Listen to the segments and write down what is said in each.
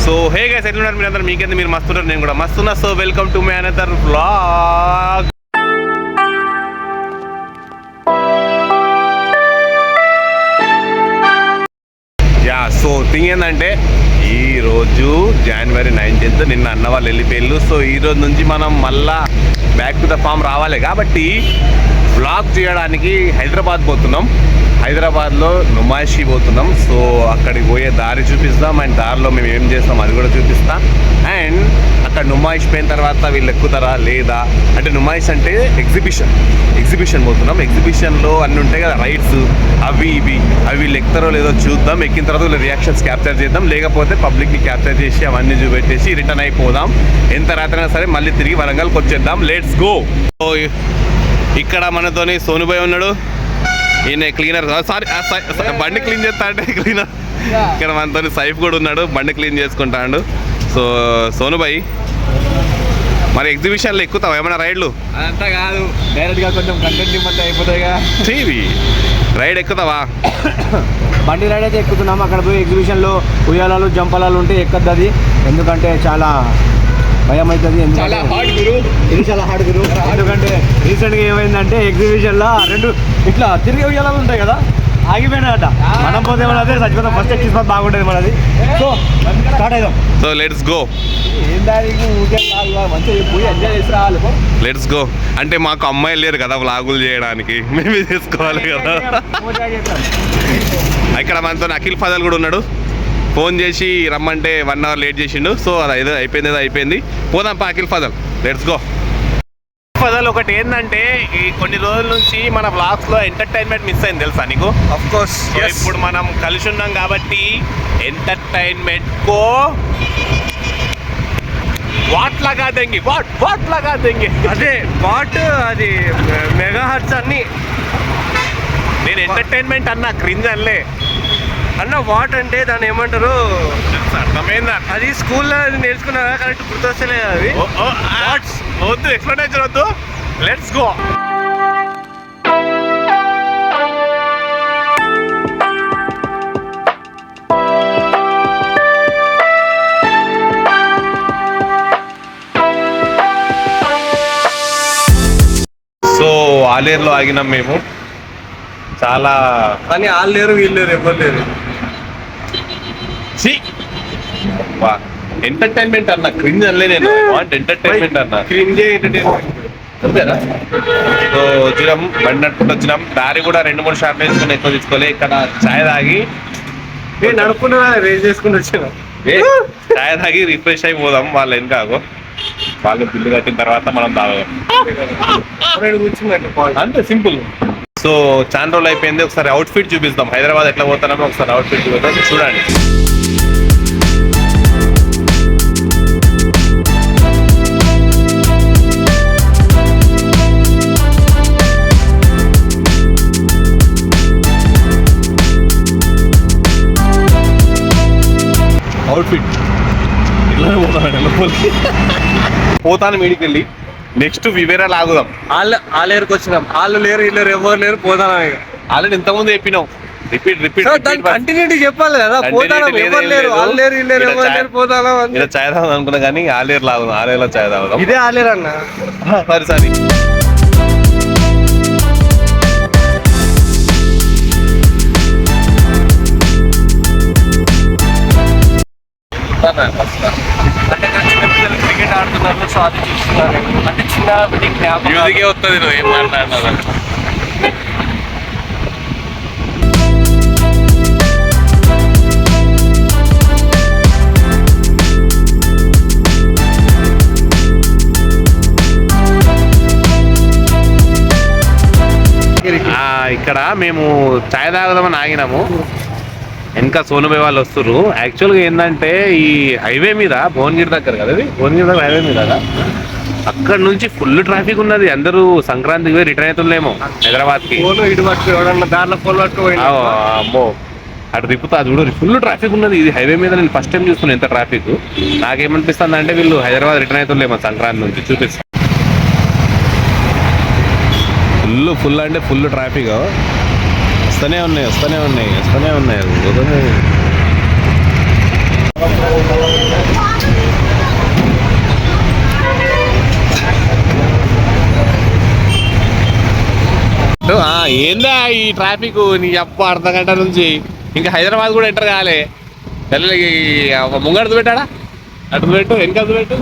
So hey guys, ఎట్లున్నారు మీరు అందరూ? మీకెందుకు మీరు మస్తున్నారు, నేను కూడా మస్తున్నా. So welcome to my another vlog. Yeah, so thing ఏంటంటే ఈరోజు January 19th, నిన్న అన్న వాళ్ళు వెళ్ళిపోయారు. సో ఈరోజు నుంచి మనం మళ్ళా బ్యాక్ టు ద ఫామ్ రావాలి కాబట్టి వ్లాగ్ చేయడానికి హైదరాబాద్ పోతున్నాం. హైదరాబాద్లో నుమాయిషి పోతున్నాం. సో అక్కడికి పోయే దారి చూపిస్తాం అండ్ దారిలో మేము ఏం చేస్తాం అది కూడా చూపిస్తాం. అండ్ అక్కడ నుమాయిష్ పోయిన తర్వాత వీళ్ళు ఎక్కుతారా లేదా అంటే, నుమాయిష్ అంటే ఎగ్జిబిషన్ పోతున్నాం. ఎగ్జిబిషన్లో అన్నీ ఉంటాయి కదా, రైడ్స్ అవి వీళ్ళు ఎక్కుతారో లేదో చూద్దాం. ఎక్కిన తర్వాత వీళ్ళ రియాక్షన్స్ క్యాప్చర్ చేద్దాం, లేకపోతే పబ్లిక్ని క్యాప్చర్ చేసి అవన్నీ చూపెట్టేసి రిటర్న్ అయిపోదాం. ఎంత రాత్రైనా సరే మళ్ళీ తిరిగి వరంగల్కి వచ్చేద్దాం. Let's go. సో ఇక్కడ మనతోని సోనుబాయ్ ఉన్నాడు, ఈయన క్లీనర్. సారీ, బండి క్లీన్ చేస్తా అంటే క్లీనర్. ఇక్కడ మనతో సైఫ్ కూడా ఉన్నాడు, బండి క్లీన్ చేసుకుంటాడు. సో సోనుబాయ్, మరి ఎగ్జిబిషన్లో ఎక్కుతావా ఏమైనా రైడ్లు? అదంతా కాదు, డైరెక్ట్గా కొంచెం కంటెంట్ ఇవ్వండి అయిపోతాయిగా. TV ride ఎక్కుతావా? బండి రైడ్ అయితే ఎక్కుతున్నాం. అక్కడ పోయి ఎగ్జిబిషన్లో ఉయ్యాలాలు జంపలాలు ఉంటే ఎక్కద్దు అది, ఎందుకంటే చాలా భయం అవుతుంది. ఇది చాలా హార్డ్ గురు. ఎందుకంటే రీసెంట్గా ఏమైందంటే ఎగ్జిబిషన్లో రెండు ఇట్లా తిరిగి ఉయ్యాలాలు ఉంటాయి కదా, ఆగిపోయినాయట. మనం పోతే మనది చచ్చిపోతాం. ఫస్ట్ ఎక్కిస్పాత్ బాగుంటుంది మనది. సో స్టార్ట్ అవుదాం. So let's go. మంచిగా పోయి ఎంజాయ్ చేసి రావాలి. Let's go. అంటే మాకు అమ్మాయిలు లేరు కదా వ్లాగులు చేయడానికి, మేమే చేసుకోవాలి కదా. ఇక్కడ మనతో అఖిల్ ఫజల్ కూడా ఉన్నాడు. ఫోన్ చేసి రమ్మంటే 1 hour లేట్ చేసిండు. సో అది ఏదో అయిపోయింది. పోదాం పా అఖిల్ ఫజల్, లెట్స్ గో. ఫజల్, ఒకటి ఏంటంటే ఈ కొన్ని రోజుల నుంచి మన వ్లాగ్స్లో ఎంటర్టైన్మెంట్ మిస్ అయింది, తెలుసా నీకు? Of course. ఇప్పుడు మనం కలిసి ఉన్నాం కాబట్టి ఎంటర్టైన్మెంట్ కో వాట్ లగా దెంగి అదే వాట్, అది మెగా హర్ట్స్ అన్ని. నేను ఎంటర్టైన్మెంట్ అన్నా, క్రింజ్ అనలే అన్న. వాట్ అంటే దాన్ని ఏమంటారు అర్థమైందా? అది స్కూల్లో నేర్చుకున్నా కరెక్ట్ గుర్తొస్తలేదు అది. వద్దు, ఎక్స్ప్లెనేషన్ వద్దు, లెట్స్ గో. సో ఆలేరులో ఆగినాం మేము. చాలా కానీ వాళ్ళు లేరు వీళ్ళు లేరు, ఎవరు లేరు. ఎంటర్టైన్మెంట్ అన్న, క్రింజ్ అనలే నేను. వాంట్ ఎంటర్టైన్మెంట్ అన్న, క్రింజే ఎంటర్టైన్మెంట్ అంతేనా? సో వచ్చినాం, బండి నడుపుకుంటూ వచ్చినాం. దారి కూడా 2-3 షాప్ వేసుకుని ఎక్కువ తీసుకోలే. ఇక్కడ చాయ్ తాగి నడుపుకున్నా రేస్ చేసుకుని వచ్చిన. చాయ్ తాగి రిఫ్రెష్ అయిపోదాం. వాళ్ళు ఏం కాదు, వాళ్ళు బిల్లు కట్టిన తర్వాత మనం తాగుదాం. అంతే సింపుల్. సో చాలా రోజులు అయిపోయింది, ఒకసారి అవుట్ఫిట్ చూపిస్తాం. హైదరాబాద్ ఎట్లా పోతున్నామో ఒకసారి అవుట్ఫిట్ చూపిస్తాం, చూడండి. అవుట్ఫిట్ ఇట్లానే పోతాను మీడికి వెళ్ళి నెక్స్ట్ వివేరా లాగుదాం. ఆలేరుకి వచ్చినాం. వాళ్ళు లేరు వీళ్ళు లేరు, ఎవరు లేరు, పోతాను. ఆల్రెడీ ఇంతకుముందు చెప్పినాం, రిపీట్ కంటిన్యూటీ చెప్పాలి కదా. పోతాను, ఎవరు లేరు, వాళ్ళు లేరు వీళ్ళు లేరు, ఎవరు లేరు, పోతాను. ఇలా చాయ్ తాగుదాం అనుకున్నా కానీ ఆలేరు లాగుదాం. ఆలేరులో చాయ్ తాగుదాం. ఇదే ఆలేరు అన్న. సరే క్రికెట్ ఆడుతున్నారు, సో అది చూస్తున్నారు. అంటే చిన్న మ్యూజికే వస్తుంది, నువ్వు ఏం మాట్లాడినా. ఇక్కడ మేము చాయ్ తాగుదామని ఆగినాము. ఇంకా సోనుబాయ్ వాళ్ళు వస్తున్నారు. యాక్చువల్గా ఏంటంటే ఈ హైవే మీద భువనగిరి దగ్గర కదా, అది భువనగిరి దగ్గర హైవే మీద కదా, అక్కడ నుంచి ఫుల్ ట్రాఫిక్ ఉన్నది. అందరూ సంక్రాంతికి పోయి రిటర్న్ అవుతుందేమో హైదరాబాద్కి. అమ్మో, అటు తిప్పుతా చూడు, ఫుల్ ట్రాఫిక్ ఉన్నది. ఇది హైవే మీద నేను ఫస్ట్ టైం చూస్తున్నాను ఎంత ట్రాఫిక్. నాకేమనిపిస్తుంది అంటే వీళ్ళు హైదరాబాద్ రిటర్న్ అవుతుందేమో సంక్రాంతి నుంచి. చూపిస్తాను, ఫుల్ అంటే ఫుల్ ట్రాఫిక్. వస్తూనే ఉన్నాయి. ఏందా ఈ ట్రాఫిక్ నీ అప్ప అర్ధ గంట నుంచి ఇంకా హైదరాబాద్ కూడా ఎంటర్ కాలే తెల్లకి ముంగడుతు పెట్టాడా అటు పెట్టు వెనకదు పెట్టు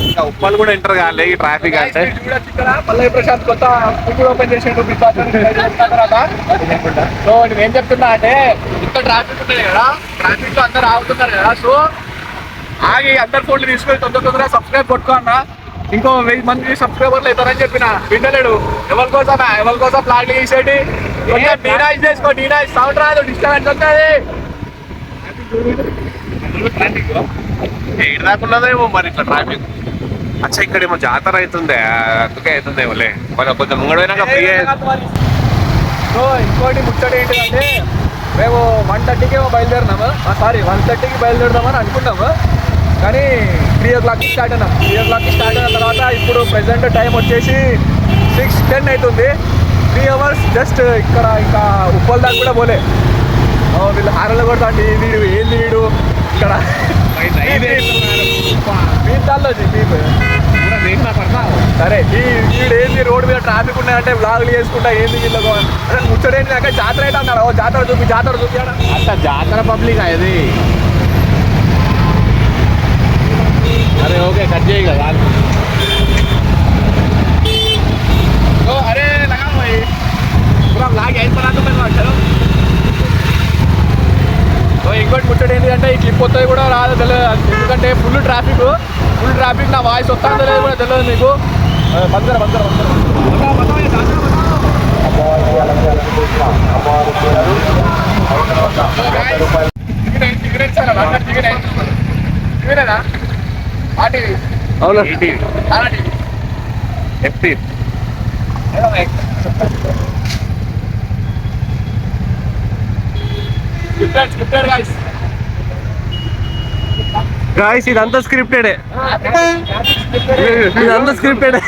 ఇంకా ఉప్పల్ కూడా ఎంటర్ కాలే ఈ ట్రాఫిక్ అంటే పల్లవి ప్రశాంత్ కొత్త ఓపెన్ చేసిండు సో నేనేం చెప్తున్నా అంటే ఇంత ట్రాఫిక్ ఉంటుంది కదా ట్రాఫిక్ లో అందరు ఆగుతున్నారు కదా సో ఆగి అందరు ఫోన్లు తీసుకొని తొందరగా సబ్స్క్రైబ్ కొట్టుకో అన్న ఇంకో 1000 మంది సబ్స్క్రైబర్లు అవుతారని చెప్పిన వింటలేడు ఎవరి కోసం ప్లాట్లు తీసేటి డీనాయిస్ చేసుకో డీనాయిస్ సౌండ్ రాదు డిస్టర్బెన్స్ వస్తుంది ఏడు దాకున్నదేమో మరి ఇట్లా ట్రాఫిక్ అచ్చా ఇక్కడేమో జాతర అవుతుంది అందుకే అవుతుందేమోలే మరి కొంచెం ముంగడు పోయినాక ఫ్రీ సో ఇంకోటి ముచ్చట ఏంటిదంటే మేము 1:30కి బయలుదేరినాము 1:30కి బయలుదేరదామని అనుకున్నాము కానీ 3 o'clockకి స్టార్ట్ అయినాం 3 o'clockకి స్టార్ట్ అయిన తర్వాత ఇప్పుడు ప్రెసెంట్ టైం వచ్చేసి 6:10 అవుతుంది 3 hours జస్ట్ ఇక్కడ ఇంకా ఉప్పల్ దాకా కూడా పోలే వీళ్ళు హారలు కొడతాండి వీడు ఏంది వీడు ఇక్కడ సరే వీడు ఏంది రోడ్డు మీద ట్రాఫిక్ ఉన్నాయంటే బ్లాగులు చేసుకుంటా ఏంది వీళ్ళకు అసలు ముచ్చడేంటి అక్కడ జాతర అయితే అన్నారు జాతర చూపి అట్లా జాతర పబ్లిక్ అది అరే ఓకే కట్ చేయి కదా అరే లగా भाई पूरा ब्लॉग यहीं बना दो मेरे चलो సో ఇంకోటి ముచ్చట ఏంటి అంటే ఈ క్లిప్ వస్తుంది కూడా రాదు తెలియదు ఎందుకంటే ఫుల్ ట్రాఫిక్ నా వాయిస్ వస్తుందో లేదు కూడా తెలియదు మీకు అవును ఎఫ్టీ గాయ్స్ ఇదంతా స్క్రిప్టెడే ఇదంతా స్క్రిప్టెడే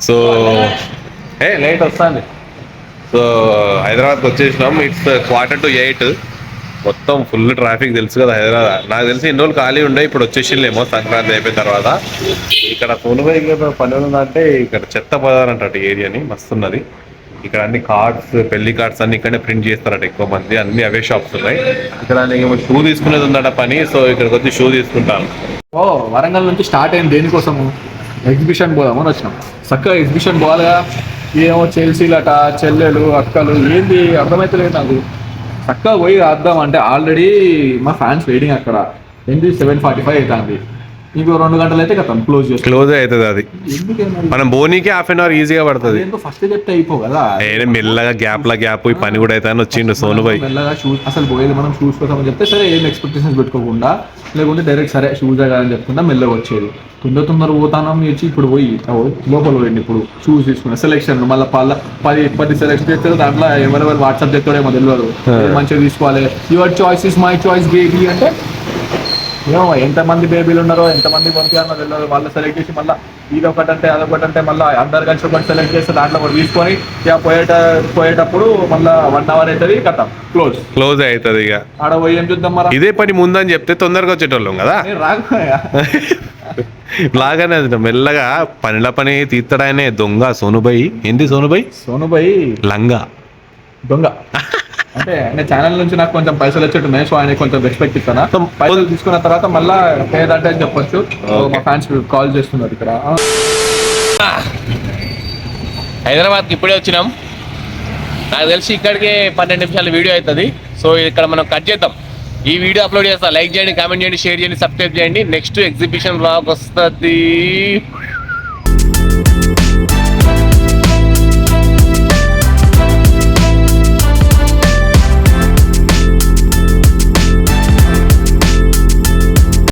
సో లేట్ వస్తుంది సో హైదరాబాద్కి వచ్చేసినాం ఇట్స్ 7:45 మొత్తం ఫుల్ ట్రాఫిక్ తెలుసు కదా హైదరాబాద్ నాకు తెలిసి ఎన్ని రోజులు ఖాళీ ఉండే ఇప్పుడు వచ్చేసిందేమో సంక్రాంతి అయిపోయిన తర్వాత ఇక్కడ సోనుబాయి పని ఉందంటే ఇక్కడ చెత్త పదారంట ఏరియాని మస్తున్నది ఇక్కడ అన్ని కార్డ్స్ పెళ్లి కార్డ్స్ అన్ని ఇక్కడనే ప్రింట్ చేస్తారట ఎక్కువ మంది అన్ని అవే షాప్స్ ఉన్నాయి ఇక్కడ నేను షూ తీసుకునేది ఉందట పని సో ఇక్కడికి వచ్చి షూ తీసుకుంటాను వరంగల్ నుంచి స్టార్ట్ అయింది దేనికోసము ఎగ్జిబిషన్ పోదామని వచ్చినాం చక్కగా ఎగ్జిబిషన్ పోవాలిగా ఏమో చెల్సీలట చెల్లెలు అక్కలు ఏంది అర్థమైతలేదు నాకు చక్కగా పోయి రాద్దాం అంటే ఆల్రెడీ మా ఫ్యాన్స్ వెయిటింగ్ అక్కడ ఏంటి 7:45 అవుతుంది ఇంకో 2 గంటలు అయితే కదా క్లోజ్ అవుతుంది అది మనం బోనీకి ½ an hour ఈజీగా పడుతుంది ఫస్ట్ చెప్తే అయిపో కదా మెల్లగా గ్యాప్ ఈ పని కూడా అయితే వచ్చిండు సోనుబాయ్ మెల్లగా షూస్ అసలు పోయేది మనం షూస్ కోసం అని చెప్తే సరే ఏం ఎక్స్పెక్టేషన్స్ పెట్టుకోకుండా లేకుంటే డైరెక్ట్ సరే షూస్ అని చెప్తున్నా మెల్లగా వచ్చేది తొందర పోతానం నేర్చి ఇప్పుడు పోయి లోపల పోయింది ఇప్పుడు షూస్ తీసుకున్నా సెలెక్షన్ మళ్ళీ 10 సెలెక్షన్ చేస్తారు దాంట్లో ఎవరెవరు వాట్సాప్ చేస్తాడేమో తెలియదు మంచిగా తీసుకోవాలి your choice is my choice baby అంటే ఏమో ఎంతమంది బేబీలు ఉన్నారో ఎంతమంది పంపించారో తెలియదు. వాళ్ళు సెలెక్ట్ చేసి మళ్ళీ ఇది ఒకటంటే అదొకటంటే మళ్ళీ అందరు కలిసి ఒకటి సెలెక్ట్ చేస్తే దాంట్లో ఒకటి తీసుకొని ఇక పోయేటప్పుడు మళ్ళీ 1 hour అవుతుంది కథ క్లోజ్ అవుతుంది ఇక. ఆడ పోయి ఏం చూద్దాం మరి. ఇదే పని ముందని చెప్తే తొందరగా వచ్చేటోళ్ళం కదా. నేను రాకపోయా లాగానే అది మెల్లగా పనిల పని తీర్చడానే దొంగ సోనుబాయ్. ఏంది సోనుబాయ్ లంగా దొంగ అంటే ఆయన ఛానల్ నుంచి నాకు కొంచెం పైసలు వచ్చేట్టున్నాయి. సో ఆయన కొంచెం రెస్పెక్ట్ ఇస్తాను. పైసలు తీసుకున్న తర్వాత మళ్ళీ పేదంటే అని చెప్పొచ్చు. మా ఫ్యాన్స్ కాల్ చేస్తున్నారు ఇక్కడ. హైదరాబాద్కి ఇప్పుడే వచ్చినాం. నాకు తెలిసి ఇక్కడికే 12 నిమిషాల వీడియో అవుతుంది. సో ఇక్కడ మనం కట్ చేద్దాం. ఈ వీడియో అప్లోడ్ చేస్తా. లైక్ చేయండి, కామెంట్ చేయండి, షేర్ చేయండి, సబ్స్క్రైబ్ చేయండి. నెక్స్ట్ ఎగ్జిబిషన్ బ్లాగ్ వస్తుంది.